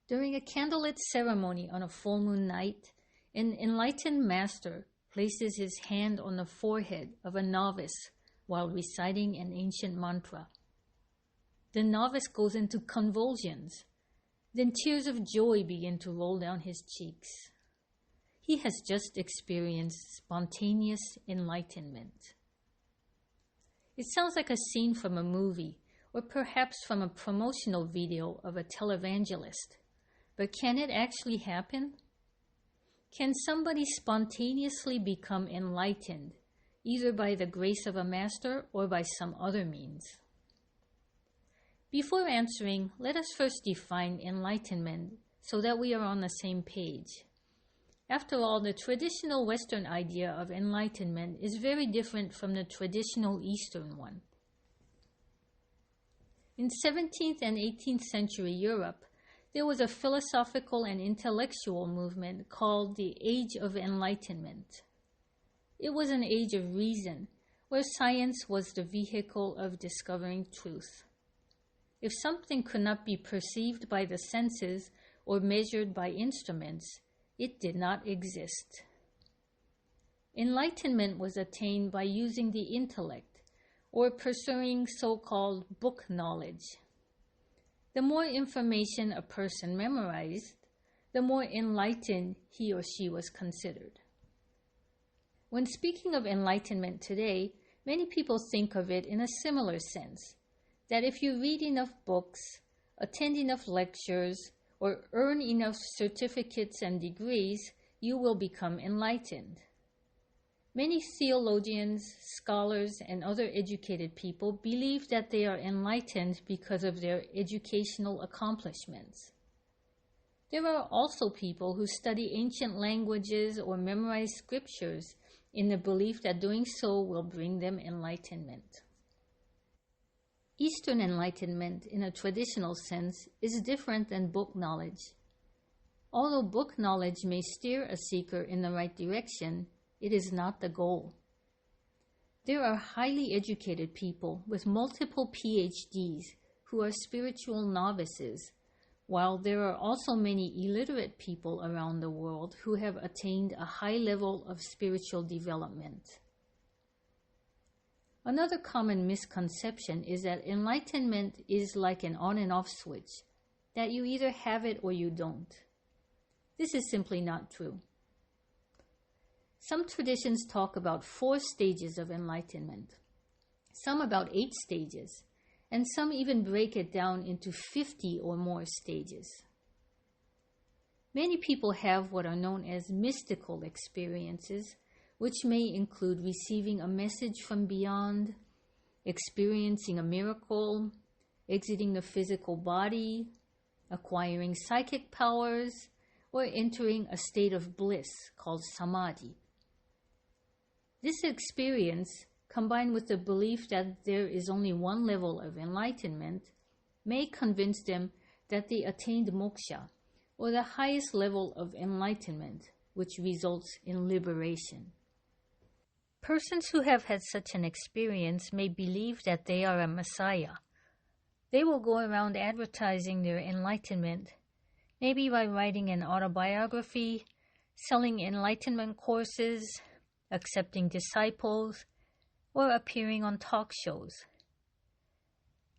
During a candlelit ceremony on a full moon night, an enlightened master places his hand on the forehead of a novice while reciting an ancient mantra. The novice goes into convulsions. Then tears of joy begin to roll down his cheeks. He has just experienced spontaneous enlightenment. It sounds like a scene from a movie, or perhaps from a promotional video of a televangelist. But can it actually happen? Can somebody spontaneously become enlightened, either by the grace of a master or by some other means? Before answering, let us first define enlightenment so that we are on the same page. After all, the traditional Western idea of enlightenment is very different from the traditional Eastern one. In 17th and 18th century Europe, there was a philosophical and intellectual movement called the Age of Enlightenment. It was an age of reason, where science was the vehicle of discovering truth. If something could not be perceived by the senses or measured by instruments, it did not exist. Enlightenment was attained by using the intellect, or pursuing so-called book knowledge. The more information a person memorized, the more enlightened he or she was considered. When speaking of enlightenment today, many people think of it in a similar sense, that if you read enough books, attend enough lectures, or earn enough certificates and degrees, you will become enlightened. Many theologians, scholars, and other educated people believe that they are enlightened because of their educational accomplishments. There are also people who study ancient languages or memorize scriptures in the belief that doing so will bring them enlightenment. Eastern enlightenment, in a traditional sense, is different than book knowledge. Although book knowledge may steer a seeker in the right direction, it is not the goal. There are highly educated people with multiple PhDs who are spiritual novices, while there are also many illiterate people around the world who have attained a high level of spiritual development. Another common misconception is that enlightenment is like an on and off switch, that you either have it or you don't. This is simply not true. Some traditions talk about 4 stages of enlightenment, some about 8 stages, and some even break it down into 50 or more stages. Many people have what are known as mystical experiences, which may include receiving a message from beyond, experiencing a miracle, exiting the physical body, acquiring psychic powers, or entering a state of bliss called samadhi. This experience, combined with the belief that there is only one level of enlightenment, may convince them that they attained moksha, or the highest level of enlightenment, which results in liberation. Persons who have had such an experience may believe that they are a messiah. They will go around advertising their enlightenment, maybe by writing an autobiography, selling enlightenment courses, accepting disciples, or appearing on talk shows.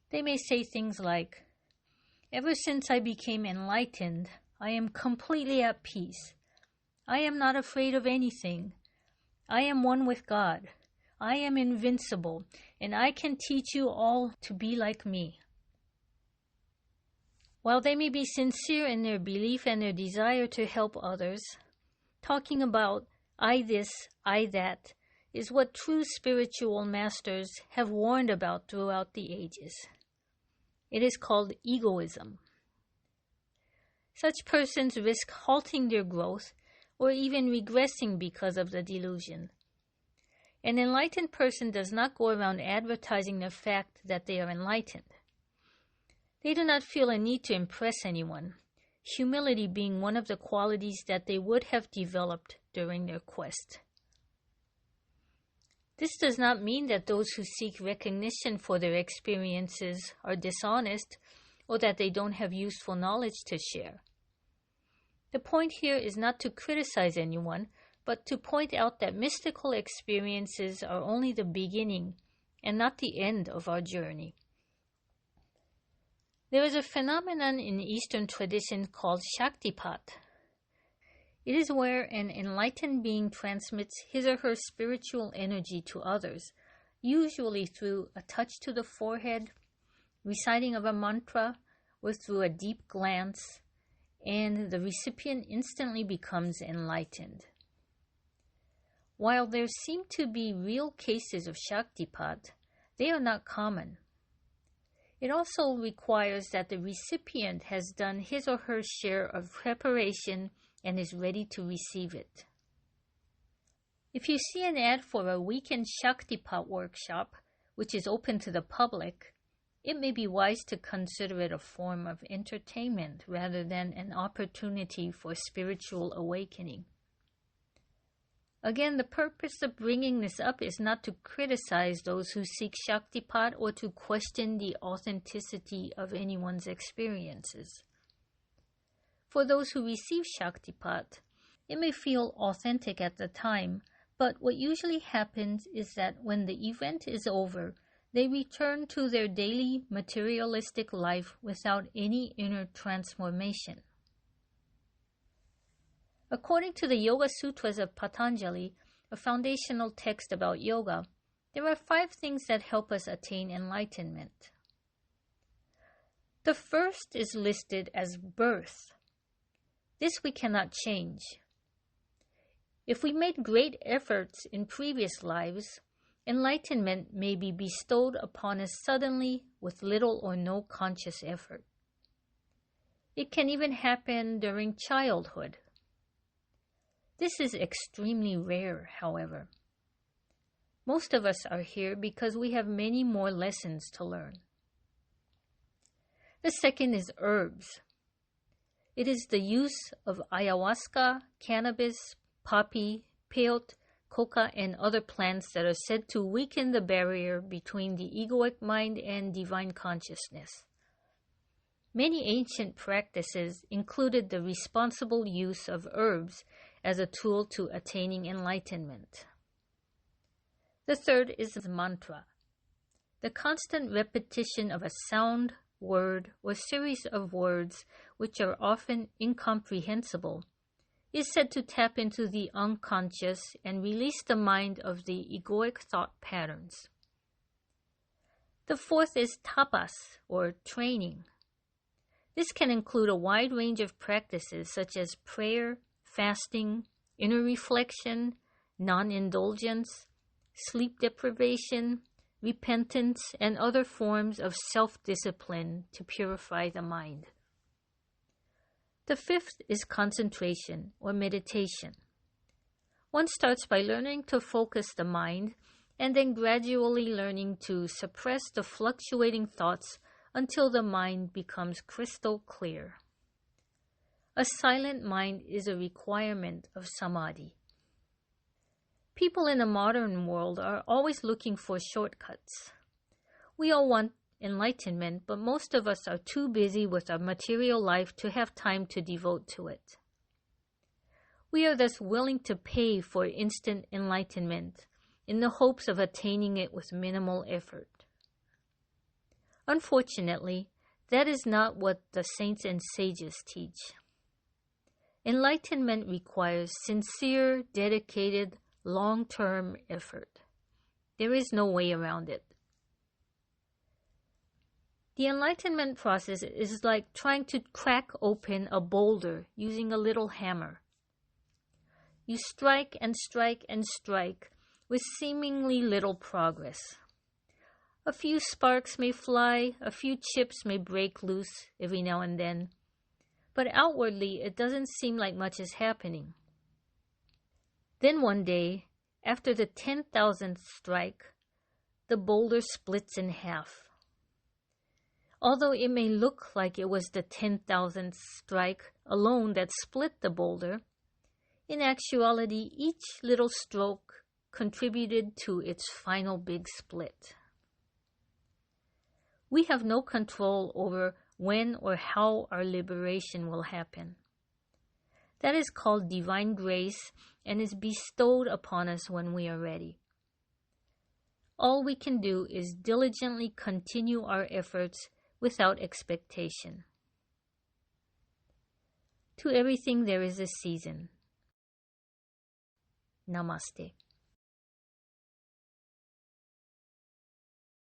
They may say things like, "Ever since I became enlightened, I am completely at peace. I am not afraid of anything. I am one with God. I am invincible, and I can teach you all to be like me." While they may be sincere in their belief and their desire to help others, talking about "I this, I that" is what true spiritual masters have warned about throughout the ages. It is called egoism. Such persons risk halting their growth or even regressing because of the delusion. An enlightened person does not go around advertising the fact that they are enlightened. They do not feel a need to impress anyone, humility being one of the qualities that they would have developed during their quest. This does not mean that those who seek recognition for their experiences are dishonest or that they don't have useful knowledge to share. The point here is not to criticize anyone, but to point out that mystical experiences are only the beginning and not the end of our journey. There is a phenomenon in Eastern tradition called Shaktipat. It is where an enlightened being transmits his or her spiritual energy to others, usually through a touch to the forehead, reciting of a mantra, or through a deep glance, and the recipient instantly becomes enlightened. While there seem to be real cases of Shaktipat, they are not common. It also requires that the recipient has done his or her share of preparation and is ready to receive it. If you see an ad for a weekend Shaktipat workshop, which is open to the public, it may be wise to consider it a form of entertainment rather than an opportunity for spiritual awakening. Again, the purpose of bringing this up is not to criticize those who seek Shaktipat or to question the authenticity of anyone's experiences. For those who receive Shaktipat, it may feel authentic at the time, but what usually happens is that when the event is over, they return to their daily materialistic life without any inner transformation. According to the Yoga Sutras of Patanjali, a foundational text about yoga, there are 5 things that help us attain enlightenment. The first is listed as birth. This we cannot change. If we made great efforts in previous lives, enlightenment may be bestowed upon us suddenly with little or no conscious effort. It can even happen during childhood. This is extremely rare, however. Most of us are here because we have many more lessons to learn. The second is herbs. It is the use of ayahuasca, cannabis, poppy, peyote, coca, and other plants that are said to weaken the barrier between the egoic mind and divine consciousness. Many ancient practices included the responsible use of herbs as a tool to attaining enlightenment. The third is mantra. The constant repetition of a sound, word, or series of words which are often incomprehensible is said to tap into the unconscious and release the mind of the egoic thought patterns. The fourth is tapas, or training. This can include a wide range of practices such as prayer, fasting, inner reflection, non-indulgence, sleep deprivation, repentance, and other forms of self-discipline to purify the mind. The fifth is concentration, or meditation. One starts by learning to focus the mind and then gradually learning to suppress the fluctuating thoughts until the mind becomes crystal clear. A silent mind is a requirement of samadhi. People in the modern world are always looking for shortcuts. We all want enlightenment, but most of us are too busy with our material life to have time to devote to it. We are thus willing to pay for instant enlightenment in the hopes of attaining it with minimal effort. Unfortunately, that is not what the saints and sages teach. Enlightenment requires sincere, dedicated, long-term effort. There is no way around it. The enlightenment process is like trying to crack open a boulder using a little hammer. You strike and strike and strike with seemingly little progress. A few sparks may fly, a few chips may break loose every now and then, but outwardly it doesn't seem like much is happening. Then one day, after the 10,000th strike, the boulder splits in half. Although it may look like it was the 10,000th strike alone that split the boulder, in actuality each little stroke contributed to its final big split. We have no control over when or how our liberation will happen. That is called divine grace and is bestowed upon us when we are ready. All we can do is diligently continue our efforts without expectation. To everything there is a season. Namaste.